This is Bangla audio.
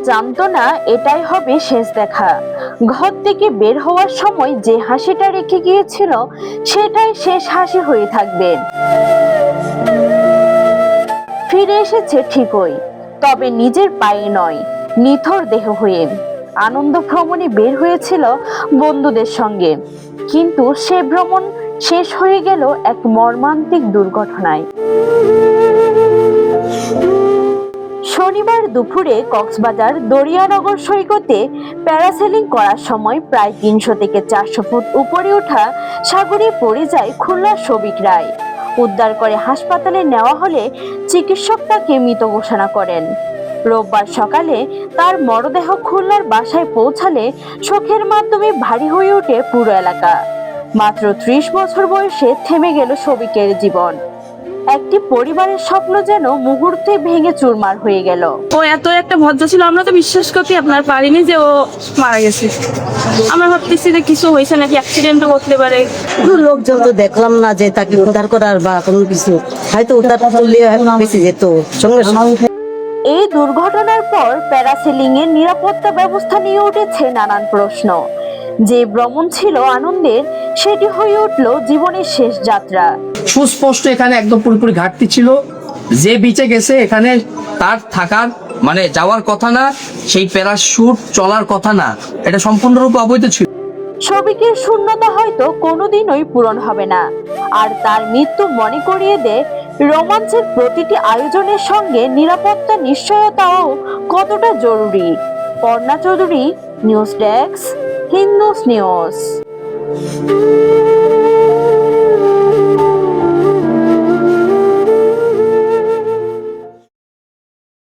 জানতো না এটাই হবে শেষ দেখা। ঘর থেকে বের হওয়ার সময় যে হাসিটা রেখে গিয়েছিল সেটাই শেষ হাসি হয়ে থাকবে। ফিরে এসেছে ঠিকই, তবে নিজের পায়ে নয়, নিথর দেহ হয়ে। আনন্দ ভ্রমণে বের হয়েছিল বন্ধুদের সঙ্গে, কিন্তু সে ভ্রমণ শেষ হয়ে গেল এক মর্মান্তিক দুর্ঘটনায়। শনিবার দুপুরে কক্সবাজার দরিয়ানগর সৈকতে প্যারাসেলিং করার সময় প্রায় ৩০০ থেকে ৪০০ ফুট উপরে ওঠা সাগরে পড়ে যায় খুলনার শফিক রায়। উদ্ধার করে হাসপাতালে নেওয়া হলে চিকিৎসক তাকে মৃত ঘোষণা করেন। রোববার সকালে তার মরদেহ খুলনার বাসায় পৌঁছালে শোকের মাধ্যমে ভারী হয়ে ওঠে পুরো এলাকা। মাত্র ৩০ বছর বয়সে থেমে গেল শফিকের জীবন। একটি পরিবারের স্বপ্ন যেন মুহূর্তে ভেঙে চুরমার হয়ে গেল। ও এত একটা ভদ্র ছিল, আমরা তো বিশ্বাস করতে আপনার পারিনি যে ও মারা গেছে। আমরা ভাবতেছি যে কিছু হয়েছে নাকি, অ্যাক্সিডেন্টও করতে পারে। লোকজন তো দেখলাম না যে তাকে উদ্ধার করার বা কোনো কিছু, হয়তো উদ্ধার করলে বেঁচে যেত সঙ্গে সঙ্গে। এই দুর্ঘটনার পর প্যারাসেলিং এর নিরাপত্তা ব্যবস্থা নিয়ে উঠেছে নানান প্রশ্ন। যে ভ্রমণ ছিল আনন্দের, সেটি হয়ে উঠল জীবনের শেষ যাত্রা। সুস্পষ্ট এখানে একদম পুরোপুরি ঘাটতি ছিল। যে বিচে গেছে এখানে তার থাকার মানে যাওয়ার কথা না, সেই প্যারাশুট চলার কথা না, এটা সম্পূর্ণরূপে অবৈধ ছিল। শফিকের শূন্যতা হয়তো কোনোদিনই পূরণ হবে না, আর তার মৃত্যু মনে করিয়ে দেয় রোমাঞ্চের প্রতিটি আয়োজনের সঙ্গে নিরাপত্তা নিশ্চয়তাও কতটা জরুরি। Parna Chowdhury, news desk, Hindus news.